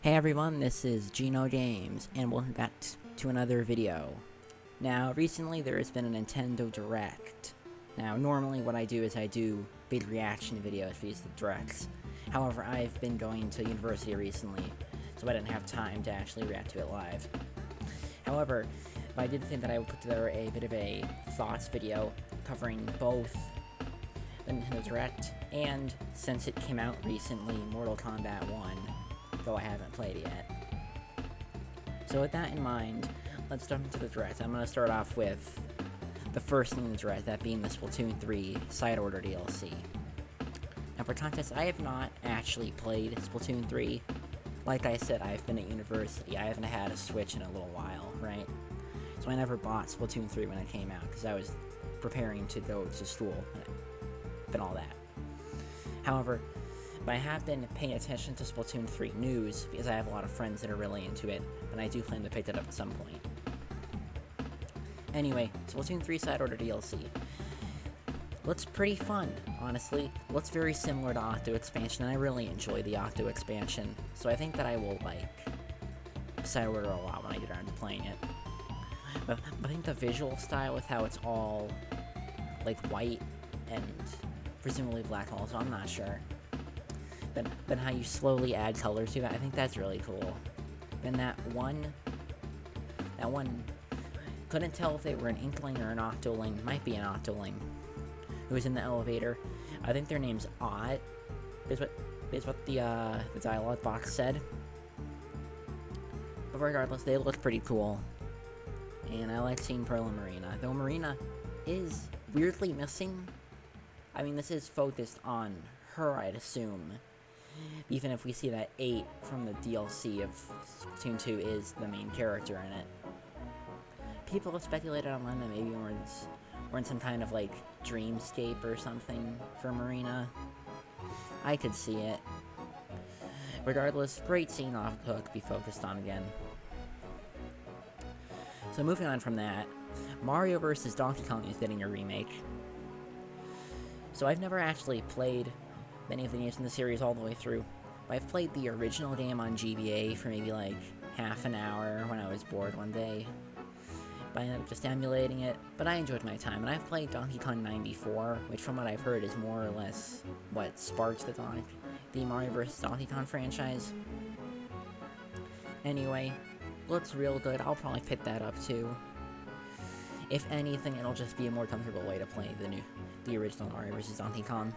Hey everyone, this is Gino Games, and welcome back to another video. Now, recently there has been a Nintendo Direct. Now, normally what I do is I do big reaction videos for these directs. However, I've been going to university recently, so I didn't have time to actually react to it live. However, I did think that I would put together a bit of a thoughts video covering both the Nintendo Direct and, since it came out recently, Mortal Kombat 1. Though I haven't played it yet. So with that in mind, let's jump into the Direct. I'm going to start off with the first thing in the Direct, that being the Splatoon 3 Side Order DLC. Now for context, I have not actually played Splatoon 3. Like I said, I've been at university. I haven't had a Switch in a little while, right? So I never bought Splatoon 3 when it came out, because I was preparing to go to school and all that. However, but I have been paying attention to Splatoon 3 news, because I have a lot of friends that are really into it, and I do plan to pick it up at some point. Anyway, Splatoon 3 Side Order DLC. Looks pretty fun, honestly. Looks very similar to Octo Expansion, and I really enjoy the Octo Expansion, so I think that I will like Side Order a lot when I get around to playing it. But I think the visual style with how it's all like white and presumably black also, I'm not sure. But how you slowly add colors to it, I think that's really cool. And that one, couldn't tell if they were an Inkling or an Octoling, might be an Octoling, who was in the elevator. I think their name's Ott, is what the dialogue box said. But regardless, they look pretty cool. And I like seeing Pearl and Marina, though Marina is weirdly missing. I mean, this is focused on her, I'd assume. Even if we see that 8 from the DLC of Splatoon 2 is the main character in it. People have speculated online that maybe we're in some kind of, like, dreamscape or something for Marina. I could see it. Regardless, great scene off the hook, be focused on again. So moving on from that, Mario vs. Donkey Kong is getting a remake. So I've never actually played many of the games in the series all the way through. But I've played the original game on GBA for maybe like half an hour when I was bored one day. But I ended up just emulating it, but I enjoyed my time. And I've played Donkey Kong 94, which from what I've heard is more or less what sparks the Mario vs. Donkey Kong franchise. Anyway, looks real good. I'll probably pick that up too. If anything, it'll just be a more comfortable way to play the original Mario vs. Donkey Kong.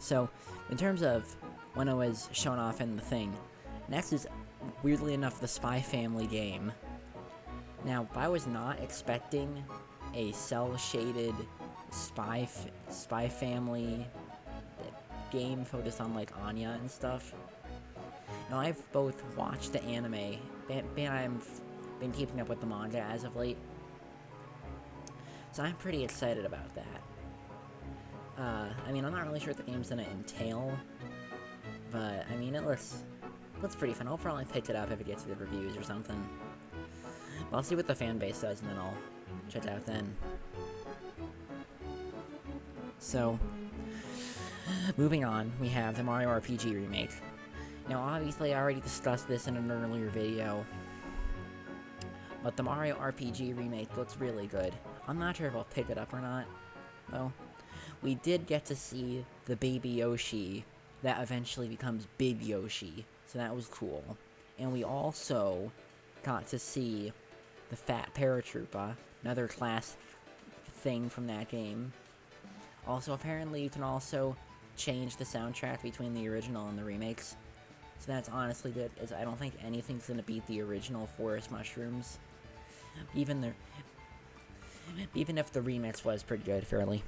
So, in terms of when it was shown off in the thing, next is, weirdly enough, the Spy Family game. Now, I was not expecting a cel-shaded Spy Family game focused on, like, Anya and stuff. Now, I've both watched the anime, and I've been keeping up with the manga as of late. So I'm pretty excited about that. I mean, I'm not really sure what the game's gonna entail, but, I mean, it looks pretty fun. I'll probably pick it up if it gets good reviews or something. But I'll see what the fan base does, and then I'll check it out then. So, moving on, we have the Mario RPG remake. Now, obviously, I already discussed this in an earlier video, but the Mario RPG remake looks really good. I'm not sure if I'll pick it up or not, though. We did get to see the baby Yoshi that eventually becomes Big Yoshi, so that was cool. And we also got to see the Fat Paratroopa, another class thing from that game. Also, apparently you can also change the soundtrack between the original and the remakes, so that's honestly good, as I don't think anything's gonna beat the original Forest Mushrooms. Even if the remix was pretty good, fairly.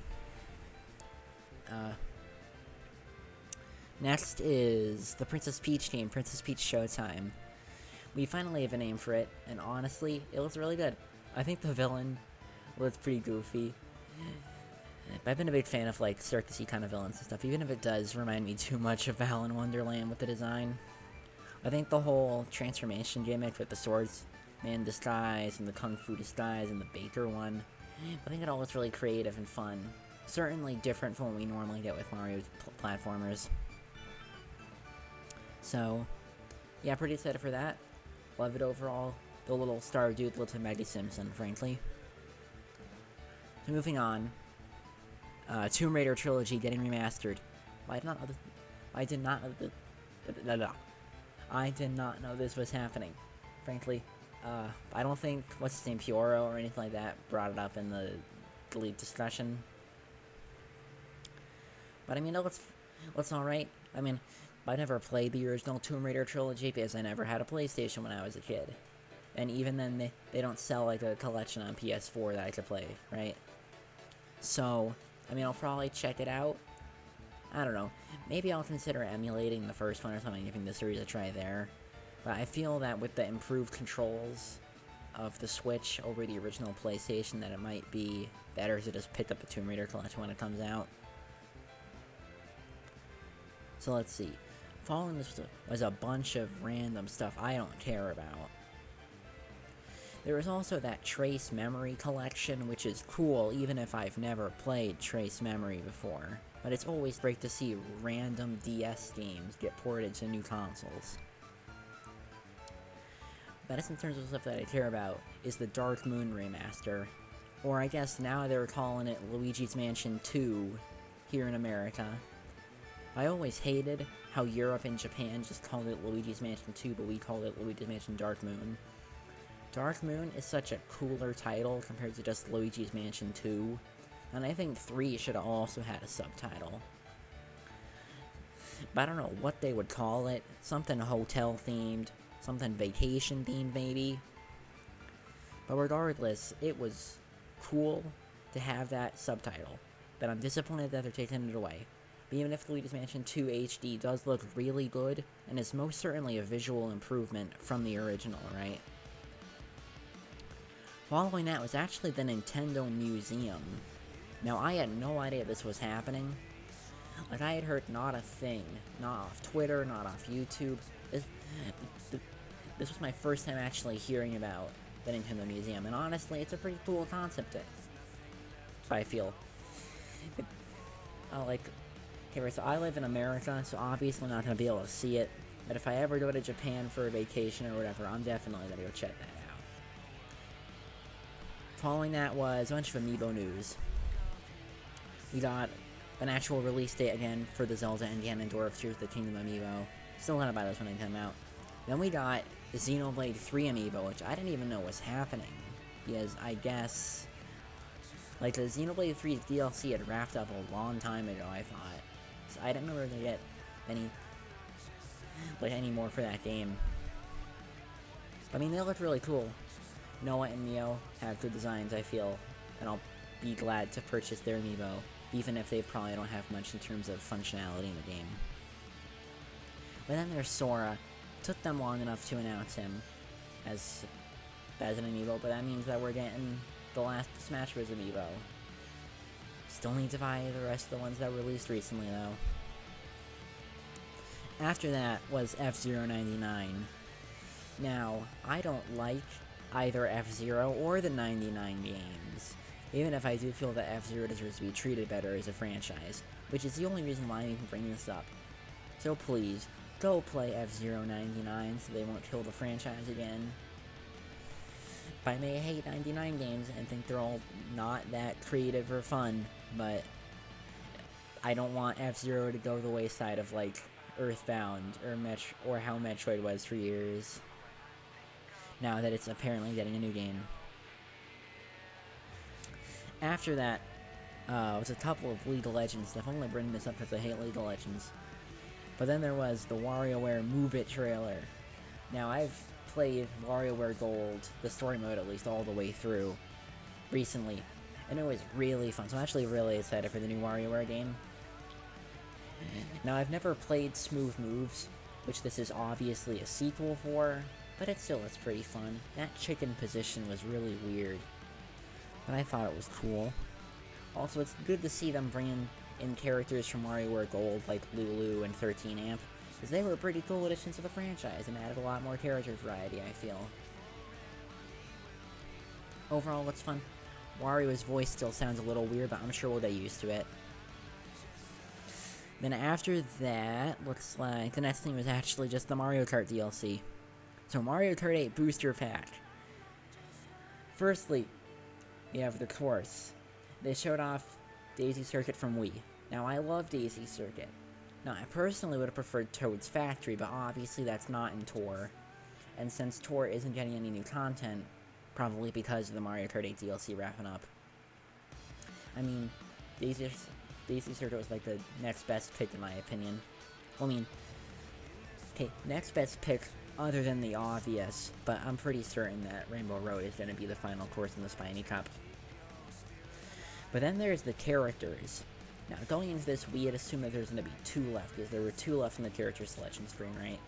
Next is the Princess Peach game, Princess Peach Showtime. We finally have a name for it, and honestly, it looks really good. I think the villain looks pretty goofy. I've been a big fan of, like, circusy kind of villains and stuff, even if it does remind me too much of Balan Wonderland with the design. I think the whole transformation gimmick with the swordsman disguise, and the kung fu disguise, and the baker one, I think it all looks really creative and fun. Certainly different from what we normally get with Mario platformers. So, yeah, pretty excited for that. Love it overall. The little star dude looks like Maggie Simpson, frankly. So moving on. Tomb Raider trilogy getting remastered. I did not know this was happening. Frankly, I don't think what's his name, Pioro or anything like that, brought it up in the lead discussion. But I mean, it looks alright. I mean, I never played the original Tomb Raider trilogy because I never had a PlayStation when I was a kid. And even then, they don't sell like a collection on PS4 that I could play, right? So, I mean, I'll probably check it out. I don't know. Maybe I'll consider emulating the first one or something, giving the series a try there. But I feel that with the improved controls of the Switch over the original PlayStation, that it might be better to just pick up a Tomb Raider collection when it comes out. So let's see. Following this was a bunch of random stuff I don't care about. There was also that Trace Memory collection, which is cool even if I've never played Trace Memory before. But it's always great to see random DS games get ported to new consoles. But in terms of stuff that I care about is the Dark Moon remaster. Or I guess now they're calling it Luigi's Mansion 2 here in America. I always hated how Europe and Japan just called it Luigi's Mansion 2, but we called it Luigi's Mansion Dark Moon. Dark Moon is such a cooler title compared to just Luigi's Mansion 2, and I think 3 should have also had a subtitle. But I don't know what they would call it. Something hotel themed, something vacation themed maybe. But regardless, it was cool to have that subtitle, but I'm disappointed that they're taking it away. But even if Luigi's Mansion 2 HD does look really good, and is most certainly a visual improvement from the original, right? Following that was actually the Nintendo Museum. Now, I had no idea this was happening. Like, I had heard not a thing. Not off Twitter, not off YouTube. This was my first time actually hearing about the Nintendo Museum, and honestly, it's a pretty cool concept, I feel. Okay, so I live in America, so obviously I'm not going to be able to see it, but if I ever go to Japan for a vacation or whatever, I'm definitely going to go check that out. Following that was a bunch of Amiibo news. We got an actual release date again for the Zelda and Ganondorf Tears of the Kingdom Amiibo. Still gonna buy those when they come out. Then we got the Xenoblade 3 Amiibo, which I didn't even know was happening, because I guess, like, the Xenoblade 3 DLC had wrapped up a long time ago, I thought. So I didn't know where to get any more for that game. But, I mean, they look really cool. Noah and Neo have good designs, I feel, and I'll be glad to purchase their Amiibo, even if they probably don't have much in terms of functionality in the game. But then there's Sora. Took them long enough to announce him as an Amiibo, but that means that we're getting the last Smash Bros. Amiibo. Still need to buy the rest of the ones that were released recently, though. After that was F-Zero 99. Now, I don't like either F-Zero or the 99 games, even if I do feel that F-Zero deserves to be treated better as a franchise, which is the only reason why I'm even bringing this up. So please, go play F-Zero 99 so they won't kill the franchise again. I may hate 99 games and think they're all not that creative or fun, but I don't want F-Zero to go the wayside of, like, Earthbound or how Metroid was for years, now that it's apparently getting a new game. After that was a couple of League of Legends stuff. I'm only bringing this up because I hate League of Legends. But then there was the WarioWare Move It trailer. Now, I've played WarioWare Gold, the story mode at least, all the way through recently, and it was really fun. So I'm actually really excited for the new WarioWare game. Now, I've never played Smooth Moves, which this is obviously a sequel for, but it's pretty fun. That chicken position was really weird, but I thought it was cool. Also, it's good to see them bringing in characters from WarioWare Gold, like Lulu and 13 Amp, because they were pretty cool additions to the franchise and added a lot more character variety, I feel. Overall, it's fun. Wario's voice still sounds a little weird, but I'm sure we'll get used to it. Then after that, looks like the next thing was actually just the Mario Kart DLC. So Mario Kart 8 Booster Pack. Firstly, you have the course. They showed off Daisy Circuit from Wii. Now, I love Daisy Circuit. Now, I personally would have preferred Toad's Factory, but obviously that's not in Tour. And since Tour isn't getting any new content, probably because of the Mario Kart 8 DLC wrapping up, I mean, Daisy Circuit was like the next best pick in my opinion. I mean, okay, next best pick other than the obvious, but I'm pretty certain that Rainbow Road is going to be the final course in the Spiny Cup. But then there's the characters. Now, going into this, we had assumed that there's going to be 2 left, because there were 2 left in the character selection screen, right?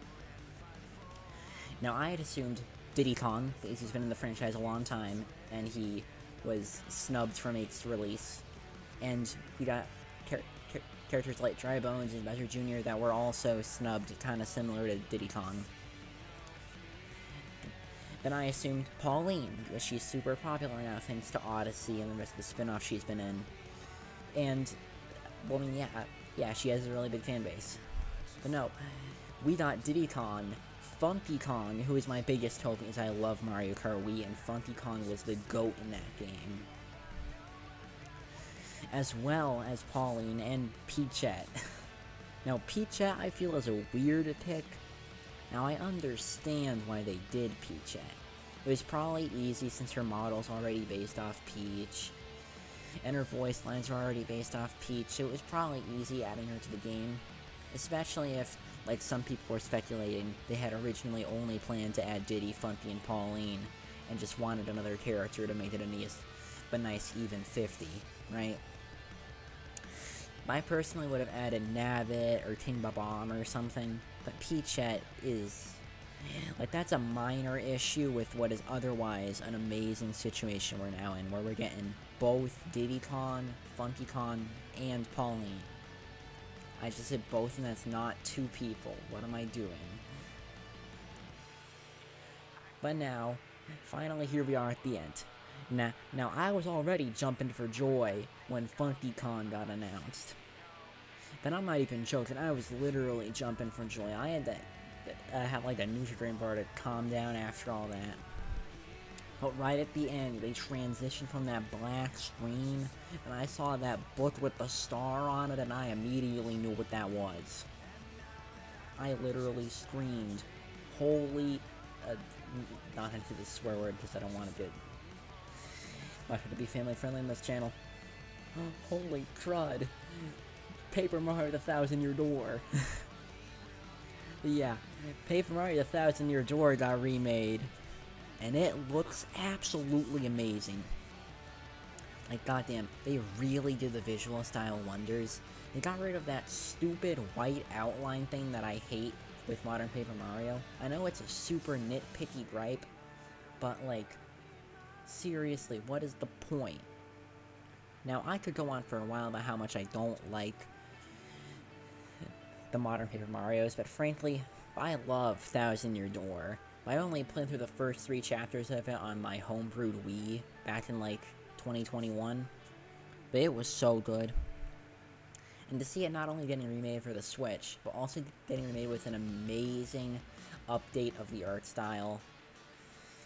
Now, I had assumed Diddy Kong, because he's been in the franchise a long time, and he was snubbed from 8's release. And we got characters like Dry Bones and Bowser Jr. that were also snubbed, kind of similar to Diddy Kong. Then I assumed Pauline, because she's super popular now thanks to Odyssey and the rest of the spin-offs she's been in. And, well, I mean, yeah, she has a really big fan base. But no, we got Diddy Kong, Funky Kong, who is my biggest hope because I love Mario Kart Wii, and Funky Kong was the GOAT in that game. As well as Pauline and Peachette. Now, Peachette I feel is a weird pick. Now, I understand why they did Peachette. It was probably easy since her model's already based off Peach, and her voice lines are already based off Peach, so it was probably easy adding her to the game. Especially if, like some people were speculating, they had originally only planned to add Diddy, Funky, and Pauline, and just wanted another character to make it a nice even 50, right? I personally would have added Nabbit or King Babam or something, but Peachette is, like, that's a minor issue with what is otherwise an amazing situation we're now in, where we're getting both Diddy Kong, Funky Kong, and Pauline. I just said both, and that's not 2 people. What am I doing? But now, finally here we are at the end. Now I was already jumping for joy when Funky Kong got announced. But I'm not even joking, I was literally jumping for joy. I had to have like a Nutri-Grain bar to calm down after all that. But right at the end, they transitioned from that black screen, and I saw that book with the star on it, and I immediately knew what that was. I literally screamed, holy, not into the swear word because I don't want to be family friendly in this channel. Oh, holy crud. Paper Mario the Thousand Year Door. Yeah, Paper Mario the Thousand Year Door got remade, and it looks absolutely amazing. Like, goddamn, they really did the visual style wonders. They got rid of that stupid white outline thing that I hate with modern Paper Mario. I know it's a super nitpicky gripe, but, like, seriously, what is the point? Now, I could go on for a while about how much I don't like the modern Paper Marios, but frankly, I love Thousand Year Door. I only played through the first 3 chapters of it on my homebrewed Wii back in, like, 2021, but it was so good. And to see it not only getting remade for the Switch, but also getting remade with an amazing update of the art style,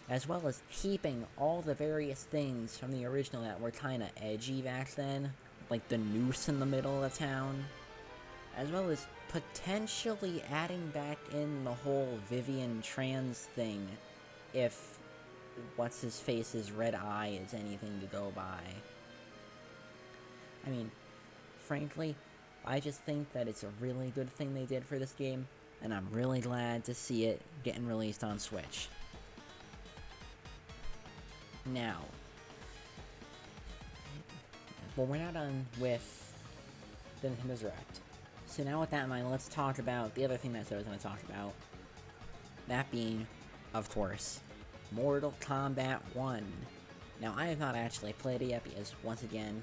as well as keeping all the various things from the original that were kind of edgy back then, like the noose in the middle of the town, as well as potentially adding back in the whole Vivian trans thing, if what's-his-face's red eye is anything to go by. I mean, frankly, I just think that it's a really good thing they did for this game, and I'm really glad to see it getting released on Switch. Now, well, we're not done with the Nintendo Direct. So now with that in mind, let's talk about the other thing that I was going to talk about. That being, of course, Mortal Kombat 1. Now, I have not actually played it yet because, once again,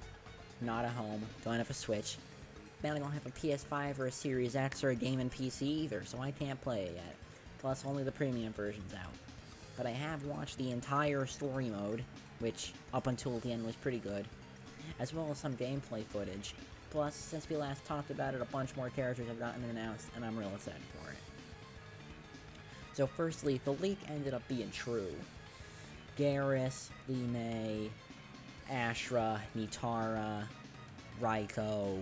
not at home, don't have a Switch. Then I don't have a PS5 or a Series X or a gaming PC either, so I can't play it yet. Plus, only the premium version's out. But I have watched the entire story mode, which, up until the end, was pretty good, as well as some gameplay footage. Plus, since we last talked about it, a bunch more characters have gotten announced, and I'm real excited for it. So firstly, the leak ended up being true. Garrus, Lee May, Ashra, Nitara, Raiko,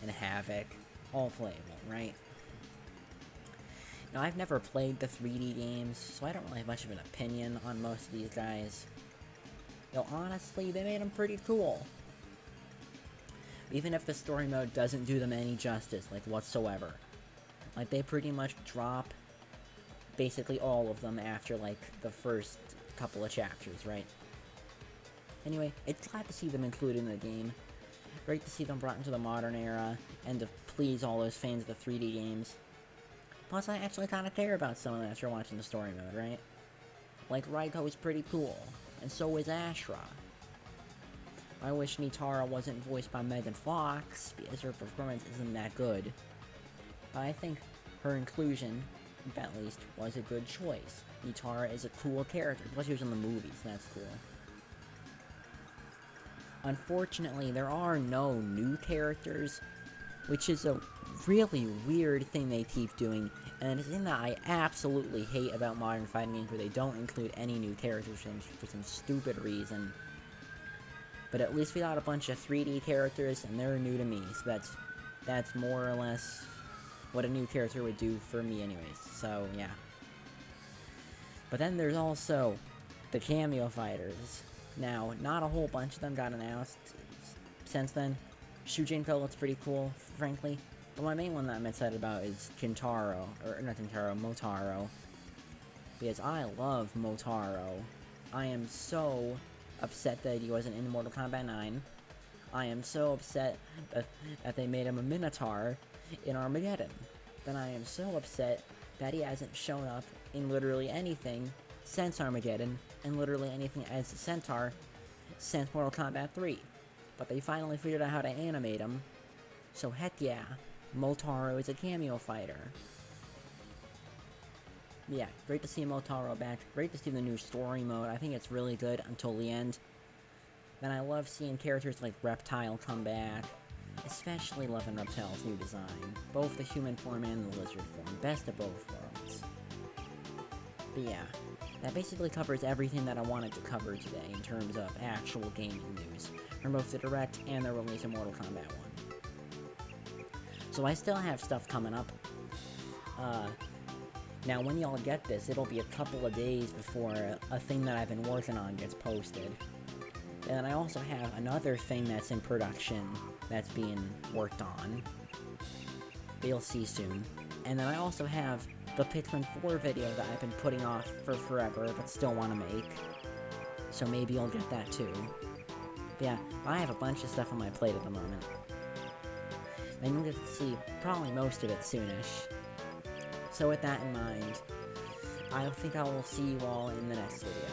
and Havoc, all playable, right? Now, I've never played the 3D games, so I don't really have much of an opinion on most of these guys. Though, honestly, they made them pretty cool. Even if the story mode doesn't do them any justice, like, whatsoever. Like, they pretty much drop basically all of them after, like, the first couple of chapters, right? Anyway, it's glad to see them included in the game. Great to see them brought into the modern era, and to please all those fans of the 3D games. Plus, I actually kind of care about some of them after watching the story mode, right? Like, Raiko is pretty cool, and so is Ashra. I wish Nitara wasn't voiced by Megan Fox, because her performance isn't that good. But I think her inclusion, at least, was a good choice. Nitara is a cool character, plus she was in the movies, that's cool. Unfortunately, there are no new characters, which is a really weird thing they keep doing, and it's a thing that I absolutely hate about modern fighting games where they don't include any new characters for some stupid reason. But at least we got a bunch of 3D characters, and they're new to me, so that's more or less what a new character would do for me anyways, so yeah. But then there's also the cameo fighters. Now, not a whole bunch of them got announced since then. Shujinko looks pretty cool, frankly. But my main one that I'm excited about is Kintaro, or not Kintaro, Motaro. Because I love Motaro. I am so upset that he wasn't in Mortal Kombat 9. I am so upset that they made him a Minotaur in Armageddon. Then I am so upset that he hasn't shown up in literally anything since Armageddon, and literally anything as a Centaur since Mortal Kombat 3. But they finally figured out how to animate him, so heck yeah, Motaro is a cameo fighter. Yeah, great to see Motaro back, great to see the new story mode, I think it's really good until the end. Then I love seeing characters like Reptile come back, especially loving Reptile's new design, both the human form and the lizard form, best of both worlds. But yeah, that basically covers everything that I wanted to cover today in terms of actual gaming news, from both the Direct and the release of Mortal Kombat 1. So I still have stuff coming up. Now when y'all get this, it'll be a couple of days before a thing that I've been working on gets posted. And I also have another thing that's in production that's being worked on. You'll see soon. And then I also have the Pikmin 4 video that I've been putting off for forever, but still want to make. So maybe you'll get that too. But yeah, I have a bunch of stuff on my plate at the moment. And you'll get to see probably most of it soonish. So with that in mind, I think I will see you all in the next video.